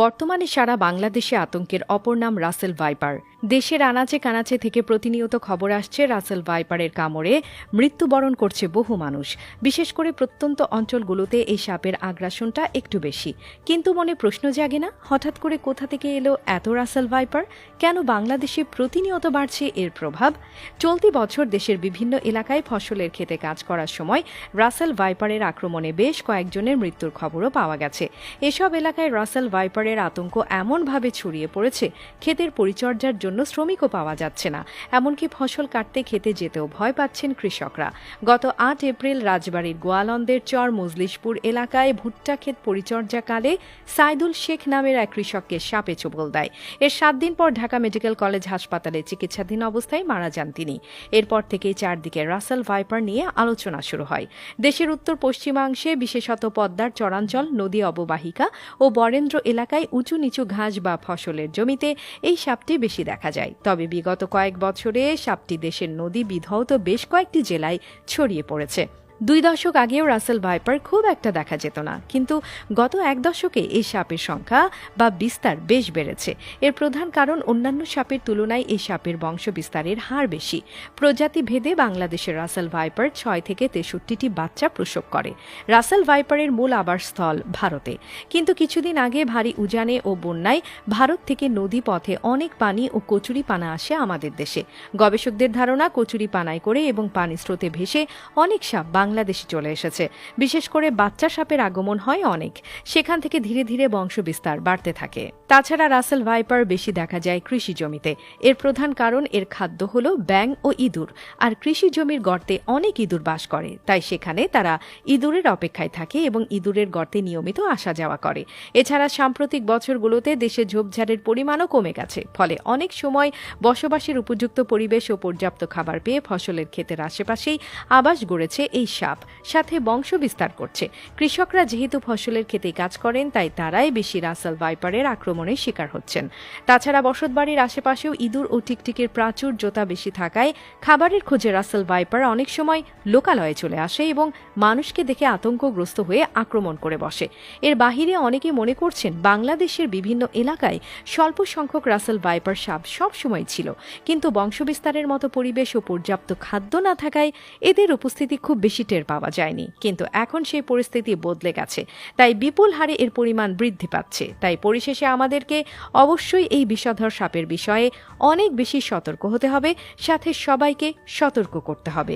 বর্তমানে সারা বাংলাদেশে আতঙ্কের অপর নাম রাসেল ভাইপার। দেশের আনাচে কানাচে থেকে প্রতিনিয়ত খবর আসছে রাসেল ভাইপারের কামড়ে মৃত্যুবরণ করছে বহু মানুষ। বিশেষ করে প্রত্যন্ত অঞ্চলগুলোতে এই সাপের আগ্রাসনটা একটু বেশি। কিন্তু মনে প্রশ্ন জাগে না, হঠাৎ করে কোথা থেকে এলো এত রাসেল ভাইপার? কেন বাংলাদেশে প্রতিনিয়ত বাড়ছে এর প্রভাব? চলতি বছর দেশের বিভিন্ন এলাকায় ফসলের ক্ষেতে কাজ করার সময় রাসেল ভাইপারের আক্রমণে বেশ কয়েকজনের মৃত্যুর খবরও পাওয়া গেছে। এসব এলাকায় রাসেল ভাইপারের আতঙ্ক এমনভাবে ছড়িয়ে পড়েছে, ক্ষেতের পরিচর্যার জন্য শ্রমিকও পাওয়া যাচ্ছে না। এমনকি ফসল কাটতে খেতে যেতেও ভয় পাচ্ছেন কৃষকরা। গত ৮ এপ্রিল রাজবাড়ীর গোয়ালন্দের চর মজলিশপুর এলাকায় ভুট্টা ক্ষেত পরিচর্যাকালে সাইদুল শেখ নামের এক কৃষককে সাপে ছোবল দেয়। এর ৭ দিন পর ঢাকা মেডিকেল কলেজ হাসপাতালে চিকিৎসাধীন অবস্থায় মারা যান তিনি। এরপর থেকেই চারদিকে রাসেল ভাইপার নিয়ে আলোচনা শুরু হয়। দেশের উত্তর পশ্চিমাংশে, বিশেষত পদ্মার চরাঞ্চল, নদী অববাহিকা ও বরেন্দ্র এলাকায় উঁচু নিচু ঘাস বা ফসলের জমিতে এই সাপটি বেশি দেখা যায়। তবে বিগত কয়েক বছরে সাপটি দেশের নদী বিধৌত বেশ কয়েকটি জেলায় ছড়িয়ে পড়েছে। ২ দশক আগেও রাসেল ভাইপার খুব একটা দেখা যেত না, কিন্তু গত ১ দশকে এই সাপের সংখ্যা বা বিস্তার বেশ বেড়েছে। এর প্রধান কারণ অন্যান্য সাপের তুলনায় এই সাপের বংশ বিস্তারের হার বেশি। প্রজাতি ভেদে বাংলাদেশের রাসেল ভাইপার ৬ থেকে ৬৩টি বাচ্চা প্রসব করে। রাসেল ভাইপারের মূল আবাসস্থল ভারতে, কিন্তু কিছুদিন আগে ভারী উজানে ও বন্যায় ভারত থেকে নদী পথে অনেক পানি ও কচুরি পানা আসে আমাদের দেশে। গবেষকদের ধারণা, কচুরি পানায় করে এবং পানি স্রোতে ভেসে অনেক সাপ বাংলাদেশে চলে এসেছে। বিশেষ করে বাচ্চা সাপের আগমন হয় অনেক, সেখান থেকে ধীরে ধীরে বংশ বিস্তার বাড়তে থাকে। তাছাড়া রাসেল ভাইপার বেশি দেখা যায় কৃষি জমিতে। এর প্রধান কারণ এর খাদ্য হল ব্যাঙ ও ইঁদুর, আর কৃষি জমির গর্তে অনেক ইঁদুর বাস করে, তাই সেখানে তারা ইঁদুরের অপেক্ষায় থাকে এবং ইঁদুরের গর্তে নিয়মিত আসা যাওয়া করে। এছাড়া সাম্প্রতিক বছরগুলোতে দেশে ঝোপঝাড়ের পরিমাণও কমে গেছে, ফলে অনেক সময় বসবাসের উপযুক্ত পরিবেশ ও পর্যাপ্ত খাবার পেয়ে ফসলের ক্ষেতের আশেপাশেই আবাস গড়েছে এই সাপ, সাথে বংশ বিস্তার করছে। কৃষকরা যেহেতু ফসলের ক্ষেতে কাজ করেন, তাই তারাই বেশি রাসেল ভাইপারের আক্রমণের শিকার হচ্ছেন। তাছাড়া বসতবাড়ির আশেপাশেও ইঁদুর ও টিকটিকির প্রাচুর্যতা বেশি থাকায় খাবারের খোঁজে রাসেল ভাইপার অনেক সময় লোকালয়ে চলে আসে এবং মানুষকে দেখে আতঙ্কগ্রস্ত হয়ে আক্রমণ করে বসে। এর বাহিরে অনেকে মনে করছেন বাংলাদেশের বিভিন্ন এলাকায় স্বল্প সংখ্যক রাসেল ভাইপার সাপ সবসময় ছিল, কিন্তু বংশবিস্তারের মতো পরিবেশ ও পর্যাপ্ত খাদ্য না থাকায় এদের উপস্থিতি খুব বেশি টের পাওয়া যায়নি। কিন্তু এখন সেই পরিস্থিতি বদলে গেছে, তাই বিপুল হারে এর পরিমাণ বৃদ্ধি পাচ্ছে। তাই পরিশেষে আমাদেরকে অবশ্যই এই বিষধর সাপের বিষয়ে অনেক বেশি সতর্ক হতে হবে, সাথে সবাইকে সতর্ক করতে হবে।